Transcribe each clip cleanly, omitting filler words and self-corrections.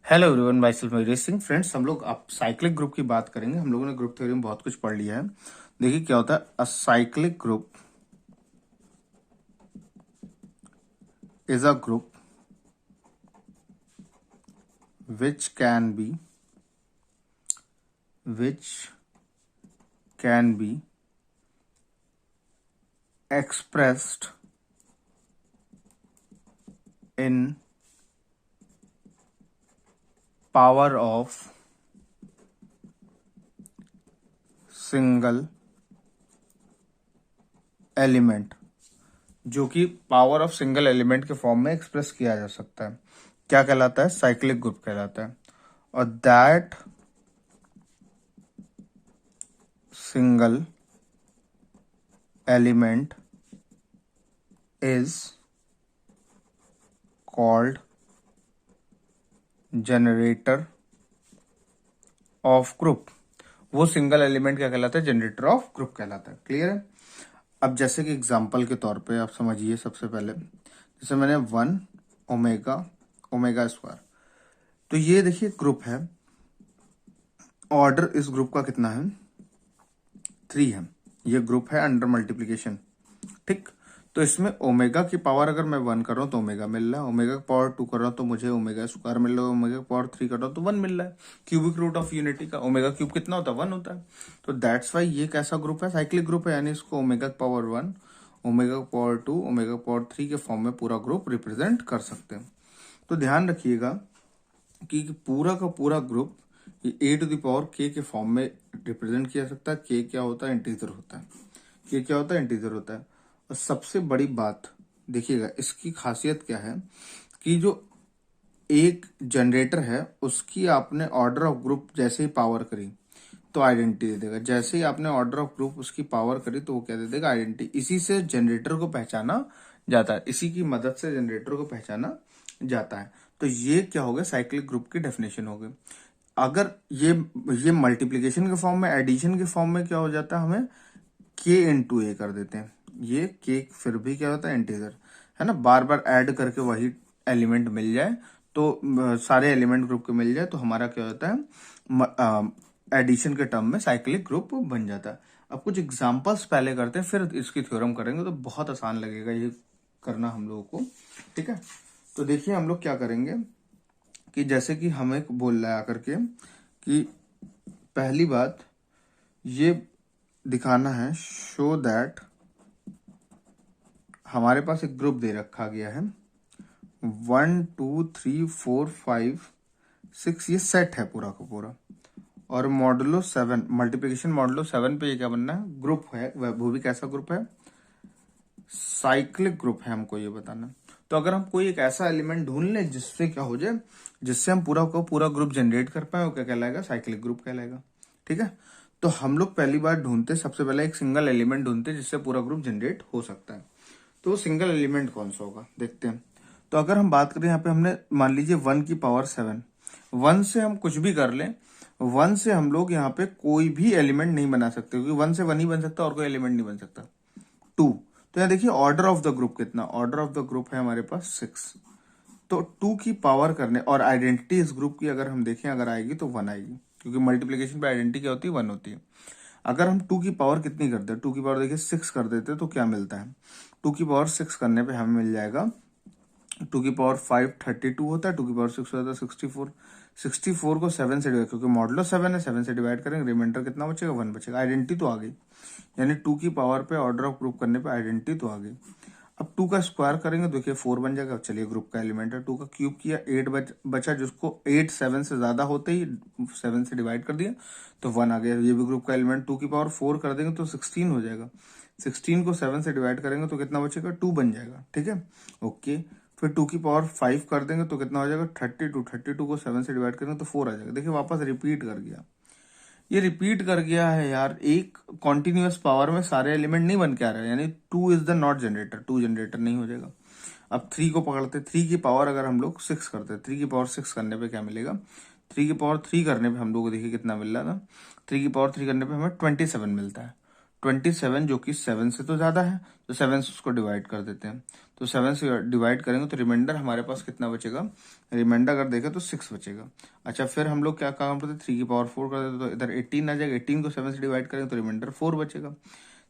Hello everyone, my self Mayuresh Singh. Friends, हम लोग अब साइक्लिक ग्रुप की बात करेंगे। हम लोगों ने ग्रुप थ्योरी में बहुत कुछ पढ़ लिया है। देखिए क्या होता है। अ cyclic group is a group which can be which can be expressed in power of single element, जो कि पावर ऑफ सिंगल एलिमेंट के फॉर्म में एक्सप्रेस किया जा सकता है। क्या कहलाता है? साइक्लिक ग्रुप कहलाता है। और that single element is called generator of group. वो सिंगल एलिमेंट क्या कहलाता है? जनरेटर ऑफ ग्रुप कहलाता है। क्लियर है? अब जैसे कि एग्जांपल के तौर पे आप समझिए। सबसे पहले जैसे मैंने 1 ओमेगा ओमेगा स्क्वायर, तो ये देखिए ग्रुप है। ऑर्डर इस ग्रुप का कितना है? 3 है। ये ग्रुप है अंडर मल्टीप्लीकेशन। ठीक। तो इसमें ओमेगा की पावर अगर मैं 1 कर रहा हूँ तो ओमेगा मिल रहा है, ओमेगा की पावर 2 कर रहा हूँ तो मुझे ओमेगा स्क्वायर मिल रहा है, ओमेगा की पावर 3 कर रहा हूँ तो 1 मिल रहा है। क्यूबिक रूट ऑफ यूनिटी का ओमेगा क्यूब कितना होता है? 1 होता है। तो दैट्स वाई ये कैसा ग्रुप है? साइक्लिक ग्रुप है। यानी इसको ओमेगा की पावर 1, ओमेगा की पावर 2, ओमेगा की पावर 3 के फॉर्म में पूरा ग्रुप रिप्रेजेंट कर सकते हैं। तो ध्यान रखिएगा कि पूरा का पूरा ग्रुप ये ए टू द पावर के फॉर्म में रिप्रेजेंट किया जा सकता है। के क्या होता है? इंटीजर होता है। के क्या होता है? इंटीजर होता है। और सबसे बड़ी बात देखिएगा, इसकी खासियत क्या है कि जो एक जनरेटर है उसकी आपने ऑर्डर ऑफ ग्रुप जैसे ही पावर करी तो आइडेंटिटी दे देगा। जैसे ही आपने ऑर्डर ऑफ ग्रुप उसकी पावर करी तो वो क्या दे देगा? आइडेंटिटी। इसी से जनरेटर को पहचाना जाता है, इसी की मदद से जनरेटर को पहचाना जाता है। तो ये क्या हो गया? साइक्लिक ग्रुप की डेफिनेशन हो गई। अगर ये मल्टीप्लीकेशन के फॉर्म में, एडिशन के फॉर्म में क्या हो जाता है? हमें के इंटू ए कर देते हैं। ये के फिर भी क्या होता है? इंटीजर है ना। बार बार ऐड करके वही एलिमेंट मिल जाए तो सारे एलिमेंट ग्रुप के मिल जाए तो हमारा क्या होता है? एडिशन के टर्म में साइक्लिक ग्रुप बन जाता है। अब कुछ एग्जांपल्स पहले करते हैं, फिर इसकी थ्योरम करेंगे तो बहुत आसान लगेगा ये करना हम लोगों को। ठीक है। तो देखिए हम लोग क्या करेंगे कि जैसे कि हमें बोल रहा है आकर के कि पहली बात ये दिखाना है, शो दैट हमारे पास एक ग्रुप दे रखा गया है 1 2 3 4 5 6, ये सेट है पूरा का पूरा। और मॉडुलो 7, मल्टीप्लिकेशन मॉडुलो 7 पे ये क्या बनना है? ग्रुप है। वो भी कैसा ग्रुप है? साइक्लिक ग्रुप है। हमको ये बताना। तो अगर हम कोई एक ऐसा एलिमेंट ढूंढ लें जिससे क्या हो जाए, जिससे हम पूरा का पूरा ग्रुप जनरेट कर पाए, वो क्या कहलाएगा? साइक्लिक ग्रुप कहलाएगा। ठीक है। तो हम लोग पहली बार ढूंढते, सबसे पहले एक सिंगल एलिमेंट ढूंढते जिससे पूरा ग्रुप जनरेट हो सकता है। तो सिंगल एलिमेंट कौन सा होगा देखते हैं। तो अगर हम बात करें, यहाँ पे हमने मान लीजिए 1 की पावर 7, 1 से हम कुछ भी कर लें। 1 से हम लोग यहाँ पे कोई भी एलिमेंट नहीं बना सकते, क्योंकि 1 से 1 ही बन सकता और कोई एलिमेंट नहीं बन सकता। 2, तो यहाँ देखिए ऑर्डर ऑफ द ग्रुप कितना? ऑर्डर ऑफ द ग्रुप है हमारे पास 6। तो 2 की पावर करने और आइडेंटिटी इस ग्रुप की अगर हम देखें, अगर आएगी तो 1 आएगी, क्योंकि मल्टीप्लीकेशन पे आइडेंटिटी क्या होती है? 1 होती है। अगर हम 2 की पावर कितनी करते हैं? 2 की पावर देखिए 6 कर देते तो क्या मिलता है? 2 की पावर 6 करने पे हमें मिल जाएगा 2 की पावर 5 32 होता है, 2 की पावर 6 होता है 64। 64 को 7 से डिवाइड, क्योंकि मॉडुलो 7 है, 7 से डिवाइड करेंगे, रिमाइंडर कितना बचेगा? 1 बचेगा। आइडेंटिटी तो आ गई। यानी 2 की पावर पे ऑर्डर ऑफ ग्रुप करने पे आइडेंटिटी तो आ गई। अब 2 का स्क्वायर करेंगे, देखिए 4 बन जाएगा। चलिए ग्रुप का एलिमेंट है। 2 का क्यूब किया, 8 बचा, जिसको 8 7 से ज्यादा होते ही 7 से डिवाइड कर दिया तो 1 आ गया। ये भी ग्रुप का एलिमेंट। 2 की पावर 4 कर देंगे तो 16 हो जाएगा। 16 को 7 से डिवाइड करेंगे तो कितना बचेगा? 2 बन जाएगा। ठीक है, ओके। फिर 2 की पावर 5 कर देंगे तो कितना हो जाएगा? 32। 32 को 7 से डिवाइड करेंगे तो 4 आ जाएगा। देखिए वापस रिपीट कर गया। ये रिपीट कर गया है यार। एक कॉन्टिन्यूअस पावर में सारे एलिमेंट नहीं बन के आ रहे हैं, यानी 2 is the not generator. 2 generator नहीं हो जाएगा। अब 3 को पकड़ते, 3 की पावर अगर हम लोग 6 करते, 3 की पावर 6 करने पे क्या मिलेगा? 3 की पावर 3 करने पे हम लोग को देखिए कितना मिल रहा था। 3 की पावर 3 करने पे हमें 27 मिलता है। 27 जो कि 7 से तो ज्यादा है, तो 7 से उसको डिवाइड कर देते हैं तो 7 से डिवाइड करेंगे तो रिमाइंडर हमारे पास कितना बचेगा, रिमाइंडर अगर देखें तो 6 बचेगा। अच्छा फिर हम लोग क्या काम करते, 3 की पावर 4 कर देते तो इधर 18 आ जाएगा, 18 को 7 से डिवाइड करेंगे तो रिमाइंडर 4 बचेगा।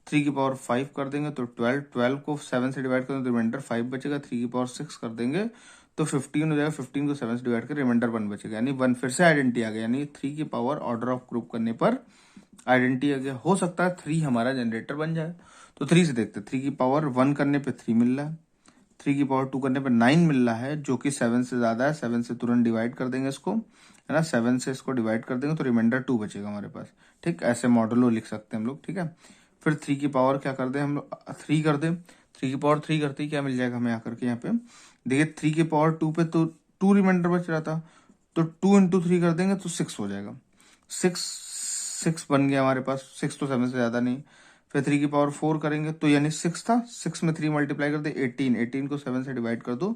3 की पावर 5 कर देंगे तो 12, 12 को 7 से डिवाइड करेंगे तो रिमाइंडर 5 बचेगा। 3 की पावर 6 कर देंगे तो 15 हो जाएगा, 15 को 7 से डिवाइड कर रिमाइंडर 1 बचेगा, यानी 1 फिर से आइडेंटिटी आ गया, यानी 3 की पावर ऑर्डर ऑफ ग्रुप करने पर आइडेंटिटी आ गया। हो सकता है 3 हमारा जनरेटर बन जाए, तो 3 से देखते हैं। 3 की पावर 1 करने पे 3 मिल रहा है, 3 की पावर 2 करने पे 9 मिल रहा है, जो कि 7 से ज्यादा है। 7 से तुरंत डिवाइड कर देंगे इसको, है ना, 7 से इसको डिवाइड कर देंगे तो रिमाइंडर 2 बचेगा हमारे पास। ठीक, ऐसे मॉडलो लिख सकते हैं हम लोग। ठीक है, फिर 3 की पावर क्या कर दें हम लोग, 3 कर दें। 3 की पावर 3 करते ही क्या मिल जाएगा हमें आकर के यहाँ पे, देखिए 3 की पावर 2 पे तो 2 रिमाइंडर बच रहा था, तो 2 इंटू 3 कर देंगे तो 6 हो जाएगा। 6 बन गया हमारे पास, 6 तो 7 से ज्यादा नहीं। फिर 3 की पावर 4 करेंगे तो यानी 6 था, 6 में 3 मल्टीप्लाई कर दे 18, 18 को 7 से डिवाइड कर दो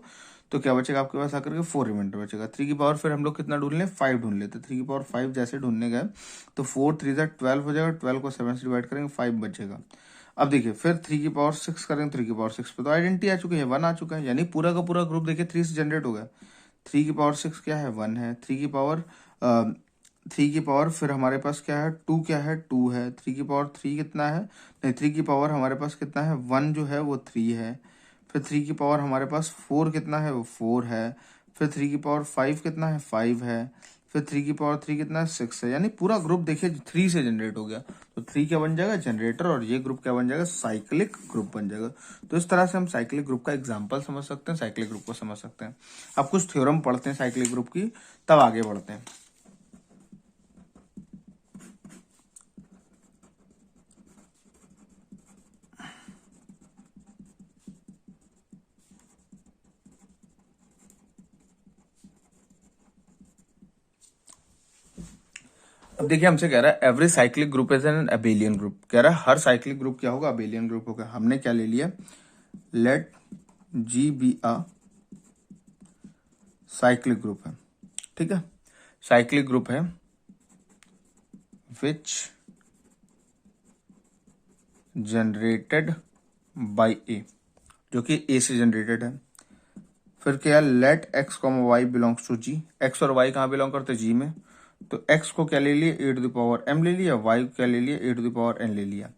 तो क्या बचेगा आपके पास आकर के 4 रिमाइंडर बचेगा। 3 की पावर फिर हम लोग कितना ढूंढ लें, 5 ढूंढ लेते। 3 की पावर 5 जैसे ढूंढने गए तो 4 3 12 हो जाएगा, 12 को 7 से डिवाइड करेंगे 5 बचेगा। अब देखिए फिर 3 की पावर 6 करेंगे, 3 की पावर 6 पे तो आइडेंटिटी आ चुकी है, 1 आ चुका है, यानी पूरा का पूरा ग्रुप देखिए 3 से जनरेट हो गया। 3 की पावर 6 क्या है, 1 है। 3 की पावर फिर हमारे पास क्या है, 2 क्या है, 2 है। 3 की पावर 3 कितना है, नहीं 3 की पावर हमारे पास कितना है, 1 जो है वो 3 है। फिर 3 की पावर हमारे पास 4 कितना है, वो 4 है। फिर 3 की पावर 5 कितना है, 5 है। फिर 3 की पावर 3 कितना है, 6 है। यानी पूरा ग्रुप देखिए 3 से जनरेट हो गया, तो 3 क्या बन जाएगा, जनरेटर, और ये ग्रुप क्या बन जाएगा, साइक्लिक ग्रुप बन जाएगा। तो इस तरह से हम साइक्लिक ग्रुप का एग्जाम्पल समझ सकते हैं, साइक्लिक ग्रुप को समझ सकते हैं। अब कुछ थ्योरम पढ़ते हैं साइक्लिक ग्रुप की, तब आगे बढ़ते हैं। अब देखिए हमसे कह रहा है every cyclic group is an abelian group, कह रहा है हर साइक्लिक ग्रुप क्या होगा, अबेलियन ग्रुप होगा। हमने क्या ले लिया, let G be a cyclic group है। ठीक है, साइक्लिक ग्रुप है विच जनरेटेड बाय ए, जो कि ए से जनरेटेड है। फिर क्या, let x comma y belongs to G, x और वाई कहाँ बिलोंग करते हैं, जी में। तो एक्स को क्या ले लिया, ए टू द पावर एम ले लिया, वाई को क्या ले लिया, ए टू द पावर एन ले लिया।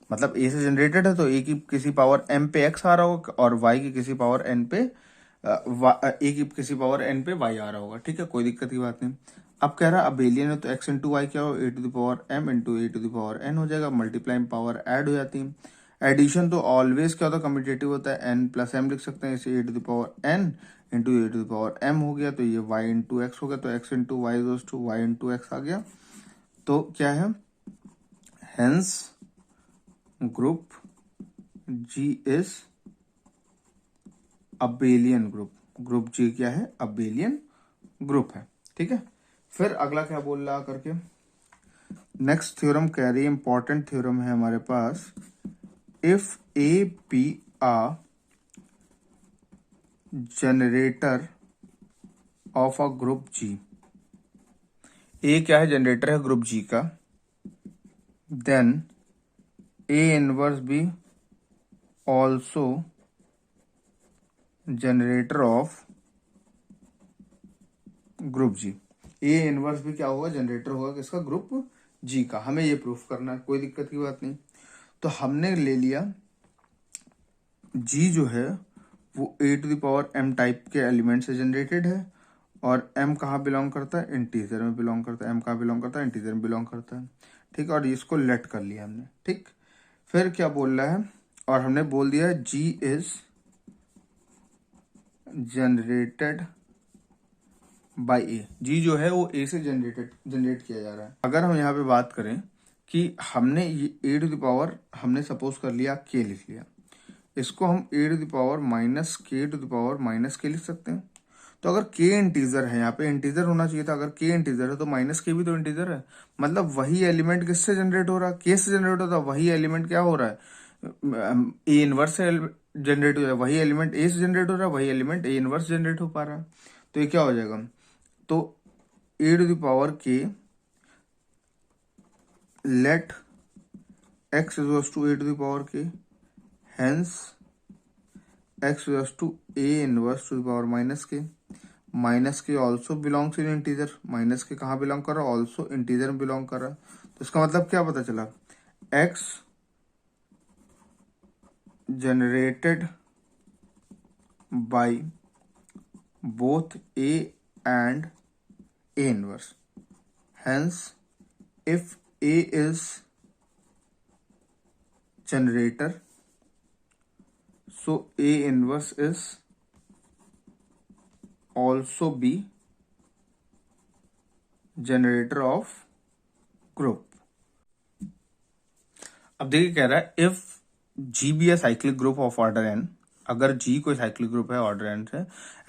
मतलब ए से जनरेटेड है तो ए की किसी पावर एम पे एक्स आ रहा होगा, और वाई की किसी पावर एन पे ए की किसी पावर एन पे वाई आ रहा होगा। ठीक है, कोई दिक्कत की बात नहीं। अब कह रहा है अबेलियन है तो एक्स इंटू वाई क्या हो, A to the power M into A to the power N हो जाएगा, मल्टीप्लाइंग पावर ऐड हो जाती है। एडिशन तो ऑलवेज क्या होता है, कम्यूटेटिव होता है, एन प्लस एम लिख सकते हैं, इसे A to the power N into A to the power M हो गया, तो ये वाई इंटू एक्स हो गया, तो X into Y goes to Y into X आ गया। तो क्या है, hence group G is abelian group, group G क्या है, अबेलियन ग्रुप है। ठीक है, फिर अगला क्या बोल रहा करके, नेक्स्ट थ्योरम कह रही है, इंपॉर्टेंट थ्योरम है हमारे पास, if A be a generator of a group G, A क्या है, जनरेटर है ग्रुप जी का, then A inverse be also generator of group G. A inverse भी क्या होगा, जनरेटर होगा किसका, ग्रुप जी का। हमें ये प्रूफ करना है, कोई दिक्कत की बात नहीं। तो हमने ले लिया जी जो है वो A to the power M type के एलिमेंट से जनरेटेड है, और एम कहाँ बिलोंग करता है, इंटीजर में बिलोंग करता है। एम कहाँ बिलोंग करता है, इंटीजर में बिलोंग करता है। ठीक है, और इसको लेट कर लिया हमने। ठीक, फिर क्या बोल रहा है, और हमने बोल दिया जी इज जनरेटेड बाय ए, जी जो है वो ए से जनरेट किया जा रहा है। अगर हम यहाँ पे बात करें कि हमने ये ए टू द पावर हमने सपोज कर लिया के लिख लिया, इसको हम ए टू द पावर माइनस के टू द पावर माइनस के लिख सकते हैं। तो अगर के इंटीजर है, यहाँ पे इंटीजर होना चाहिए था, अगर के इंटीजर है तो माइनस के भी तो इंटीजर है, मतलब वही एलिमेंट किससे जनरेट हो रहा है, के से जनरेट होता है, वही एलिमेंट क्या हो रहा है, ए इनवर्स से जनरेट हो रहा है, वही एलिमेंट ए से जनरेट हो रहा है, वही एलिमेंट ए इनवर्स जनरेट हो पा रहा है। तो ये क्या हो जाएगा, तो A to the power K let X is to A to the power K, hence x equals to a inverse to the power minus K also belongs in integer, minus K कहाँ belong कर रहा है, also integer में belong कर रहा है। तो इसका मतलब क्या पता चला, x generated by both a and a inverse, hence if a is generator so a inverse is also be generator of group। अब देखिए कह रहा है if G be a cyclic group of order n, अगर G कोई cyclic group है order n से,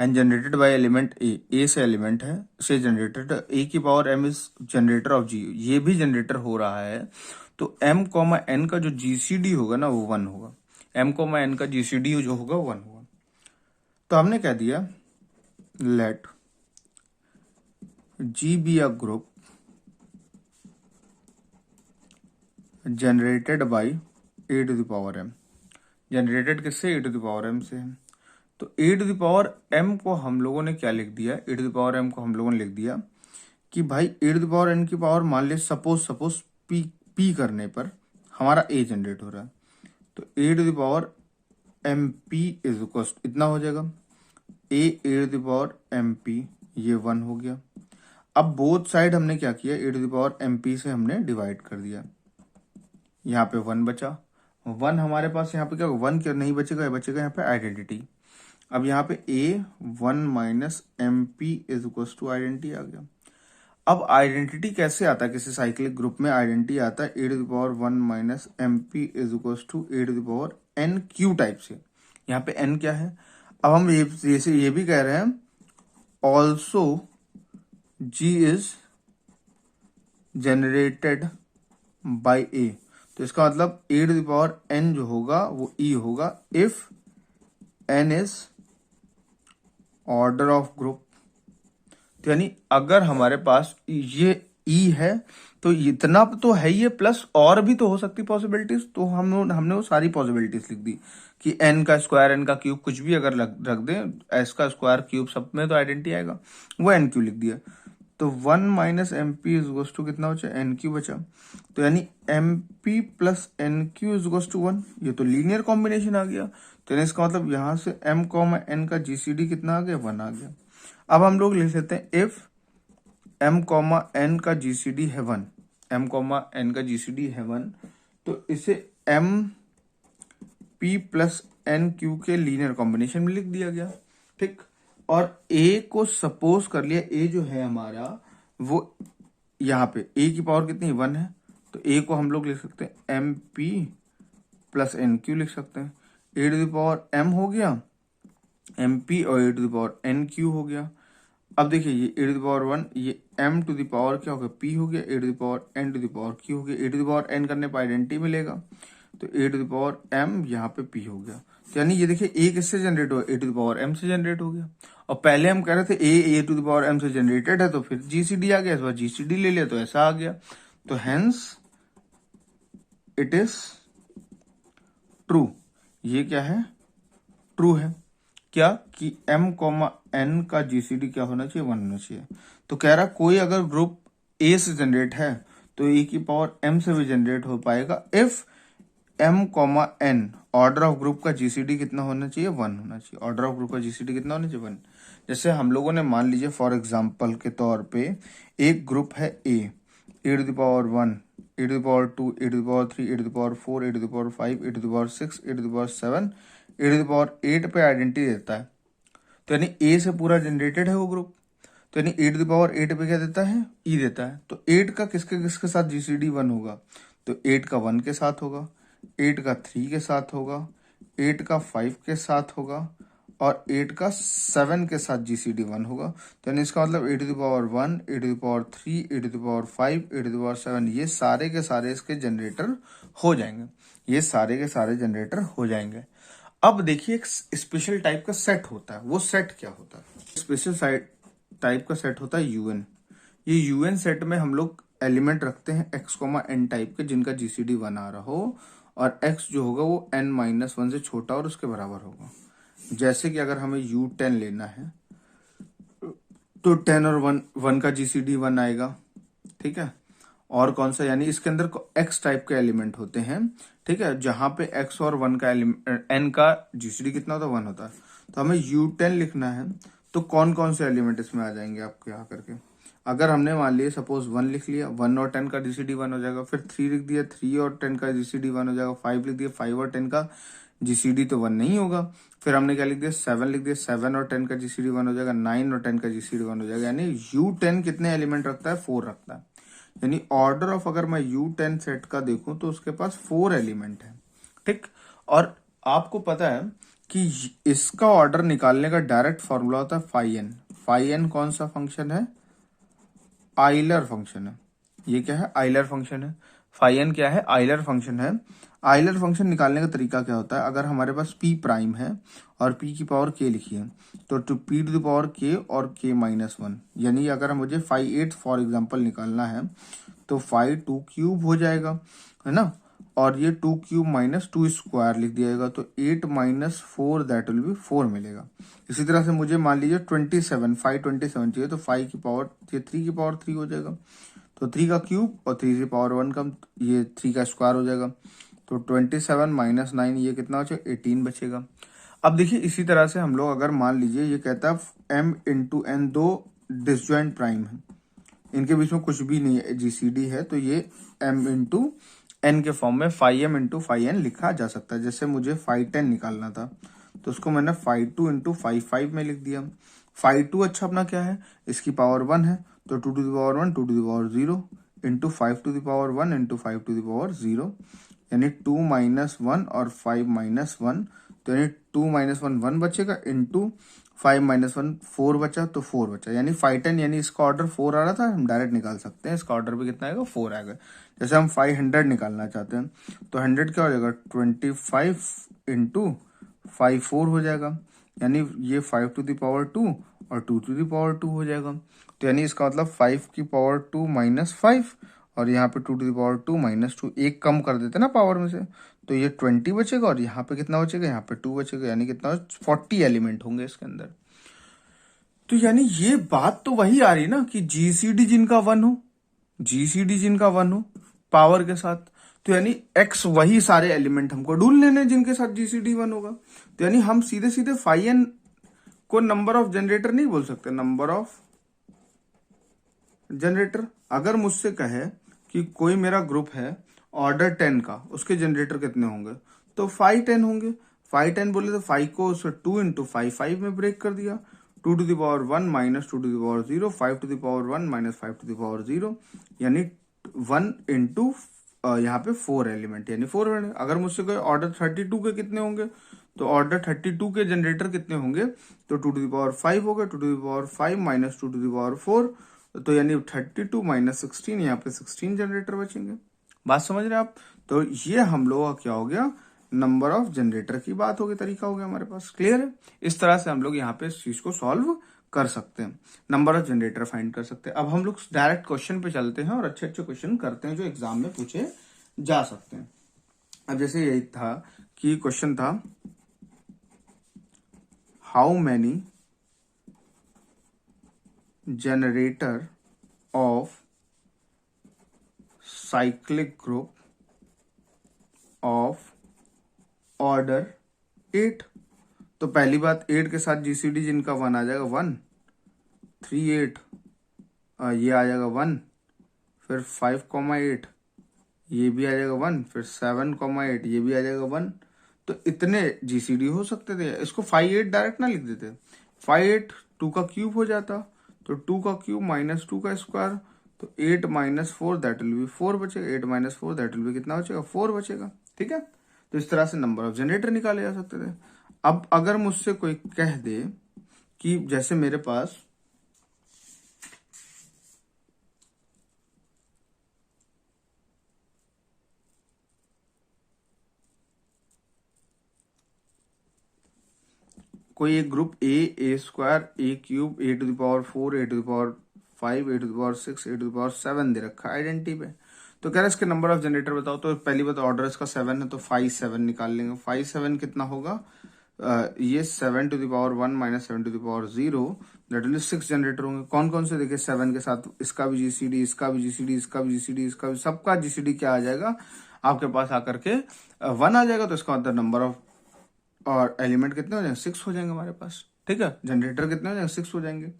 and generated by element A से एलिमेंट है से जनरेटेड, A की power m is generator off G, ये भी जनरेटर हो रहा है, तो m कॉमा n का जो GCD होगा ना वो 1 होगा, m कॉमा n का GCD जो होगा 1 होगा। तो हमने कह दिया let G be a group generated by a to the power m, generated किससे, a to the power m से है। तो a to the power m को हम लोगों ने क्या लिख दिया, a to the power m को हम लोगों ने लिख दिया कि भाई a to the power n की पावर मान लिया सपोज p करने पर हमारा a जनरेट हो रहा है, तो a to the power mp is equal इतना हो जाएगा, a to the power mp ये 1 हो गया। अब बोथ साइड हमने क्या किया, a to the power mp से हमने डिवाइड कर दिया, यहाँ पे 1 बचा, 1 हमारे पास यहाँ पे क्या 1 क्या नहीं बचेगा, बचेगा यहाँ पे आइडेंटिटी। अब यहाँ पे a 1 minus M P is equal to identity आ गया। अब आइडेंटिटी कैसे आता है, किसी साइक्लिक ग्रुप में आइडेंटिटी आता है a to the power 1 minus M P is equal to a to the power N Q type से। यहाँ पे n क्या है, अब हम ये भी कह रहे हैं also g is generated by a, तो इसका मतलब a to the power n जो होगा वो e होगा if n is order of group. तो यानी अगर हमारे पास ये e है तो इतना तो है ही है, प्लस और भी तो हो सकती पॉसिबिलिटीज, तो हमने वो सारी पॉसिबिलिटीज लिख दी कि n का स्क्वायर n का क्यूब कुछ भी अगर रख दें, s का स्क्वायर क्यूब सब में तो आइडेंटिटी आएगा, वो n क्यू लिख दिया। तो 1 minus M P is goes to कितना बचा, एन क्यू बचा, तो यानी M P plus N Q is goes to 1, ये तो लीनियर कॉम्बिनेशन आ गया। तो यानी इसका मतलब यहां से m कॉमा n का जीसीडी कितना आ गया, 1 आ गया। अब हम लोग लिख लेते हैं इफ m कॉमा n का जीसीडी है 1, m कॉमा n का जीसीडी है 1, तो इसे m p plus N Q के लीनियर कॉम्बिनेशन में लिख दिया गया, ठीक। और a को सपोज कर लिया, a जो है हमारा वो यहाँ पे a की पावर कितनी 1 है, तो a को हम लोग लिख सकते हैं M P plus N Q लिख सकते हैं, a to the power m हो गया एम पी और a to the power N Q हो गया। अब देखिए ये a टू द पावर 1, ये m टू द पावर क्या हो गया p हो गया, a to the power n to the power q हो गया, a to the power n करने पर आइडेंटिटी मिलेगा, तो a to the power m यहाँ पे p हो गया। तो यानी ये देखिए a किससे जनरेट हुआ, a to the power m से जनरेट हो गया। और पहले हम कह रहे थे a to the power m से जनरेटेड है, तो फिर जीसीडी आ गया, इस बार जीसीडी ले लिया तो ऐसा आ गया। तो हेंस इट इज ट्रू, ये क्या है, ट्रू है। क्या कि m कॉमा n का जीसीडी क्या होना चाहिए, 1 होना चाहिए। तो कह रहा कोई अगर ग्रुप a से जनरेट है तो a की पावर m से भी जनरेट हो पाएगा if m comma n order of group का जीसीडी कितना होना चाहिए, 1 होना चाहिए। ऑर्डर ऑफ ग्रुप का जीसीडी कितना होना चाहिए, 1। जैसे हम लोगों ने मान लीजिए फॉर एग्जांपल के तौर पे एक ग्रुप है a to the power 1, a to the power 2, a to the power 3, a to the power 4, a to the power 5, a to the power 6, a to the power 7, a to the power 8 पे identity देता है, तो यानी a से पूरा generated है वो group. तो यानी a टू द पावर 8 पे क्या देता है, e देता है। तो 8 का किसके किसके साथ जीसीडी 1 होगा, तो 8 का 1 के साथ होगा, 8 का 3 के साथ होगा, 8 का 5 के साथ होगा, और 8 का 7 के साथ जीसीडी 1 होगा। तो यानी इसका मतलब a to the power 1, a to the power 3, a to the power 5, a to the power 7, ये सारे के सारे इसके जनरेटर हो जाएंगे, ये सारे के सारे जनरेटर हो जाएंगे। अब देखिए एक स्पेशल टाइप का सेट होता है, वो सेट क्या होता है, स्पेशल टाइप का सेट होता है यूएन। ये यूएन सेट में हम लोग एलिमेंट रखते हैं x, n टाइप के जिनका जीसीडी 1 आ रहा हो, और x जो होगा वो n-1 से छोटा और उसके बराबर होगा। जैसे कि अगर हमें U10 लेना है तो 10 और 1 का GCD 1 आएगा, ठीक है। और कौन सा, यानी इसके अंदर x टाइप के एलिमेंट होते हैं, ठीक है, जहां पे x और 1 का n का GCD कितना होता है, 1 होता है। तो हमें U10 लिखना है, तो कौन कौन से एलिमेंट इसमें आ जाएंगे आपके यहाँ करके। अगर हमने मान लिया सपोज 1 लिख लिया, 1 और 10 का GCD 1 हो जाएगा। फिर 3 लिख दिया, 3 और 10 का GCD 1 हो जाएगा। 5 लिख दिया, 5 और 10 का GCD तो 1 नहीं होगा। फिर हमने क्या लिख दिया, 7 लिख दिया, 7 और 10 का GCD 1 हो जाएगा। 9 और 10 का GCD 1 हो जाएगा। यानी U10 कितने एलिमेंट रखता है, 4 रखता है। यानी ऑर्डर ऑफ अगर मैं U10 सेट का देखूं तो उसके पास 4 एलिमेंट है, ठीक। और आपको पता है कि इसका ऑर्डर निकालने का डायरेक्ट फॉर्मूला होता है फाई एन कौन सा फंक्शन है, आइलर फंक्शन है। ये क्या है, आइलर फंक्शन है। फाई एन क्या है, आइलर फंक्शन है। आइलर फंक्शन निकालने का तरीका क्या होता है, अगर हमारे पास p प्राइम है और p की पावर k लिखी है, तो two p to the power k और k माइनस 1, यानी अगर मुझे फाई 8 फॉर एग्जाम्पल निकालना है तो फाई 2 क्यूब हो जाएगा, है ना। और ये 2 क्यूब माइनस 2 स्क्वायर लिख दिया जाएगा, तो 8 माइनस 4 दैट विल बी 4 मिलेगा। इसी तरह से मुझे मान लीजिए 27 527 चाहिए, तो 5 की पावर, ये 3 की पावर 3 हो जाएगा, तो 3 का क्यूब और 3 की पावर 1 का, ये 3 का स्क्वायर हो जाएगा। तो 27 माइनस 9 ये कितना बचेगा, 18 बचेगा। अब देखिए इसी तरह से हम लोग अगर मान लीजिए ये कहता है m इंटू एन, दो डिसजॉइंट प्राइम है, इनके बीच में कुछ भी नहीं है, GCD है, तो ये m इंटू एन के फॉर्म में phi M into phi N लिखा जा सकता है। जैसे मुझे फाई 10 निकालना था तो उसको मैंने फाई 2 इंटू फाई 5 में लिख दिया। फाई 2 अच्छा अपना क्या है, इसकी पावर 1 है, तो 2 to the power 1 2 to the power 0 into 5 to the power 1 into 5 to the power 0, यानी 2 माइनस 1 और 5 माइनस 1, तो यानी 2 माइनस 1 1 बचेगा, इंटू 5 माइनस 1 4 बचा, तो 4 बचा। यानी फाई 10, यानी इसका ऑर्डर 4 आ रहा था, हम डायरेक्ट निकाल सकते हैं इसका ऑर्डर भी कितना आएगा, 4 आएगा। जैसे हम 500 निकालना चाहते हैं तो 100 क्या हो जाएगा, 25 इंटू 5 4 हो जाएगा, यानी ये 5 टू द पावर 2 और 2 टू द पावर 2 हो जाएगा। तो यानी इसका मतलब 5 की पावर 2 माइनस 5, और यहाँ पे 2 टू द पावर 2 माइनस 2, एक कम कर देते ना पावर में से, तो ये 20 बचेगा, और यहाँ पे कितना बचेगा, यहाँ पे 2 बचेगा, यानी कितना 40 एलिमेंट होंगे इसके अंदर। तो यानी ये बात तो वही आ रही ना कि GCD जिनका 1 हो, GCD जिनका 1 हो पावर के साथ, तो यानी x वही सारे एलिमेंट हमको ढूंढ लेने जिनके साथ GCD 1 होगा। तो यानी हम सीधे सीधे फाई एन को नंबर ऑफ जनरेटर नहीं बोल सकते, नंबर ऑफ जनरेटर। अगर मुझसे कहे कि कोई मेरा ग्रुप है ऑर्डर 10 का, उसके जनरेटर कितने होंगे, तो 5 10 होंगे। 5 10 बोले तो 5 को 2 इंटू 5 5 में ब्रेक कर दिया, 2 to the power 1 minus 2 to the power 0, 5 to the power 1 minus 5 to the power 0, यानी 1 इंटू यहाँ पे 4 एलिमेंट, यानी 4। अगर मुझसे कोई ऑर्डर 32 के कितने होंगे, तो ऑर्डर 32 के जनरेटर कितने होंगे, तो 2 टू द पावर 5 हो गए, 2 to the power 5 minus 2 to the power 4, तो यानी 32 माइनस 16, यहाँ पे 16 जनरेटर बचेंगे। बात समझ रहे हैं आप। तो ये हम लोग का क्या हो गया, नंबर ऑफ जनरेटर की बात हो गई, तरीका हो गया हमारे पास। क्लियर है, इस तरह से हम लोग यहाँ पे इस चीज को सॉल्व कर सकते हैं, नंबर ऑफ जनरेटर फाइंड कर सकते हैं। अब हम लोग डायरेक्ट क्वेश्चन पे चलते हैं और अच्छे अच्छे क्वेश्चन करते हैं जो एग्जाम में पूछे जा सकते हैं। अब जैसे यही था कि क्वेश्चन था, how many generator of cyclic group of order 8। तो पहली बात 8 के साथ GCD जिनका 1 आ जाएगा 1 3 8, ये आ जाएगा 1, फिर 5,8 ये भी आ जाएगा 1, फिर 7,8 ये भी आ जाएगा 1। तो इतने GCD हो सकते थे। इसको 5 8 डायरेक्ट ना लिख देते, 5 8 2 का क्यूब हो जाता, तो 2 का क्यूब माइनस 2 का स्क्वायर, तो 8 माइनस 4 दैट विल बी 4 बचेगा, 8 माइनस 4 दैट विल बी कितना बचेगा, 4 बचेगा। ठीक है, तो इस तरह से नंबर ऑफ जनरेटर निकाले जा सकते थे। अब अगर मुझसे कोई कह दे कि जैसे मेरे पास कोई एक group A square A cube A to the power 4 A to the power 5 A to the power 6 A to the power 7 दे रखा है आइडेंटिटी पे, तो कह रहा है इसके नंबर ऑफ जनरेटर बताओ। तो पहली बात ऑर्डर इसका 7 है, तो 5 7 निकाल लेंगे। 5 7 कितना होगा, ये 7⁻1 माइनस 7⁻0 दैट विल 6 जनरेटर होंगे। कौन कौन से देखिए 7 के साथ इसका भी जीसीडी, इसका भी जीसीडी, इसका भी जीसीडी, इसका भी, सबका जीसीडी क्या आ जाएगा आपके पास आकर के 1 आ जाएगा। तो इसका मतलब नंबर ऑफ और एलिमेंट कितने हो जाएंगे 6 हो जाएंगे हमारे पास, ठीक है। जनरेटर कितने हो जाएंगे 6 हो जाएंगे।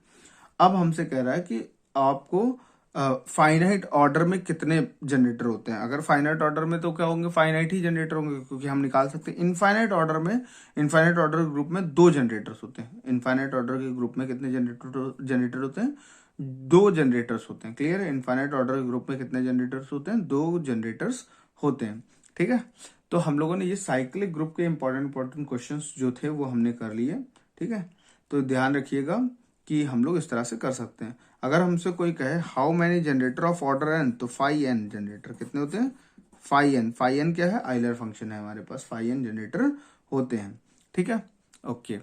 अब हमसे कह रहा है कि आपको फाइनाइट ऑर्डर में कितने जनरेटर होते हैं। अगर फाइनाइट ऑर्डर में तो क्या होंगे, फाइनाइट ही जनरेटर होंगे, क्योंकि हम निकाल सकते हैं। इनफाइनाइट ऑर्डर में, इनफाइनाइट ऑर्डर के ग्रुप में 2 जनरेटर्स होते हैं। इनफाइनाइट ऑर्डर के ग्रुप में कितने जनरेटर होते हैं 2 जनरेटर्स होते हैं। क्लियर है। इनफाइनाइट ऑर्डर के ग्रुप में कितने जनरेटर्स होते हैं 2 जनरेटर्स होते हैं, ठीक है। तो हम लोगों ने ये साइक्लिक ग्रुप के इंपॉर्टेंट क्वेश्चंस जो थे वो हमने कर लिए, ठीक है। तो ध्यान रखिएगा कि हम लोग इस तरह से कर सकते हैं। अगर हमसे कोई कहे how many generator of order N, तो 5n जनरेटर कितने होते हैं 5n। 5n क्या है, आइलर फंक्शन है हमारे पास, 5n जनरेटर होते हैं, ठीक है। ओके,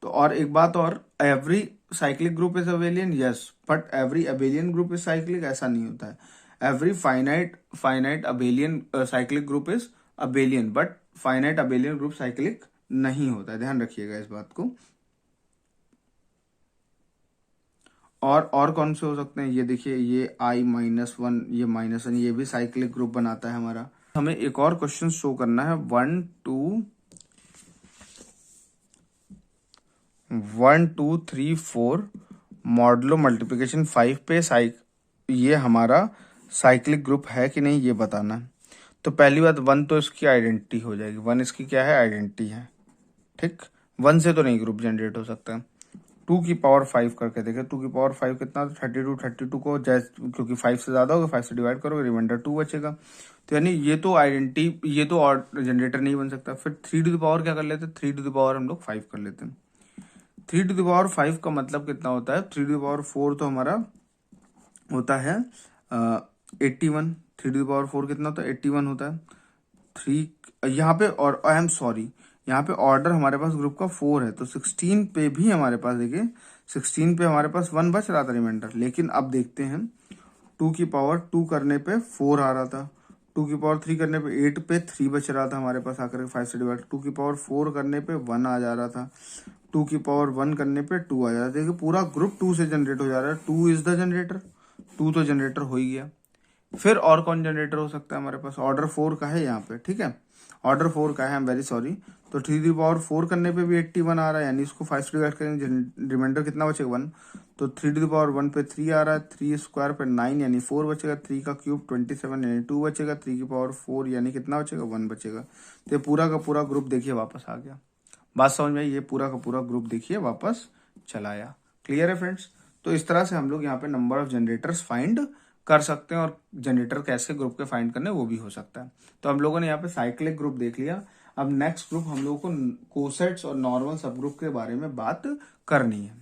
तो और एक बात और, every cyclic group is abelian, yes, but every abelian group is cyclic, ऐसा नहीं होता है। Every finite abelian cyclic group is abelian, but finite abelian group cyclic नहीं होता है। ध्यान रखिएगा इस बात को। और कौन से हो सकते हैं, ये देखिए, ये i-1, ये -1, ये भी साइक्लिक ग्रुप बनाता है हमारा। हमें एक और क्वेश्चन शो करना है 1 2 3 4 मॉडलो मल्टीप्लिकेशन 5 पे ये हमारा साइक्लिक ग्रुप है कि नहीं ये बताना है। तो पहली बात 1 तो इसकी आइडेंटिटी हो जाएगी, 1 इसकी क्या है, आइडेंटिटी है, ठीक। 1 से तो नहीं ग्रुप जनरेट हो सकता है। 2 की पावर 5 करके देखें, 2 की पावर 5 कितना, 32 को जैसे, क्योंकि 5 से ज्यादा होगा 5 से डिवाइड करोगे, रिमाइंडर 2 बचेगा। तो यानी ये तो आइडेंटिटी, ये तो और जनरेटर नहीं बन सकता। फिर 3 टू द पावर क्या कर लेते हैं, 3 टू द पावर हम लोग 5 कर लेते हैं। 3 टू द पावर 5 का मतलब कितना होता है, 3 टू द पावर 4 तो हमारा होता है 81। 3 टू द पावर 4 कितना होता है, 81 होता है। 3 यहाँ पे, और आई एम सॉरी, यहाँ पे ऑर्डर हमारे पास ग्रुप का 4 है, तो 16 पे भी हमारे पास देखिए 16 पे हमारे पास 1 बच रहा था रिमाइंडर। लेकिन अब देखते हैं 2 की पावर 2 करने पे 4 आ रहा था, 2 की पावर 3 करने पे 8 पे 3 बच रहा था हमारे पास आकर के 5 से डिवाइड। 2 की पावर 4 करने पे 1 आ जा रहा था, 2 की पावर 1 करने पे 2 आ जा रहा था। देखिए पूरा ग्रुप 2 से जनरेट हो जा रहा है। 2 इज द जनरेटर, 2 तो जनरेटर हो ही गया। फिर और कौन जनरेटर हो सकता है हमारे पास, ऑर्डर 4 का है यहाँ पे, ठीक है, ऑर्डर 4 का है, आई एम वेरी सॉरी। तो 3 की पावर 4 करने पे भी 81 आ रहा है, यानी इसको 5 से डिवाइड करेंगे, रिमाइंडर कितना बचेगा 1। तो 3 की पावर 1 पे 3 आ रहा है, 3 स्क्वायर पे 9 यानी 4 बचेगा, 3 का क्यूब 27 यानी 2 बचेगा, 3 की पावर 4 यानी कितना बचेगा 1 बचेगा। तो ये पूरा का पूरा ग्रुप देखिए वापस आ गया। बात समझ में आई, ये पूरा का पूरा ग्रुप देखिए वापस चला आया। क्लियर है फ्रेंड्स। तो इस तरह से हम लोग यहाँ पे नंबर ऑफ जनरेटर्स फाइंड कर सकते हैं, और जनरेटर कैसे ग्रुप के फाइंड करने वो भी हो सकता है। तो हम लोगों ने यहाँ पे साइक्लिक ग्रुप देख लिया। अब नेक्स्ट ग्रुप हम लोगों को कोसेट्स और नॉर्मल सब ग्रुप के बारे में बात करनी है।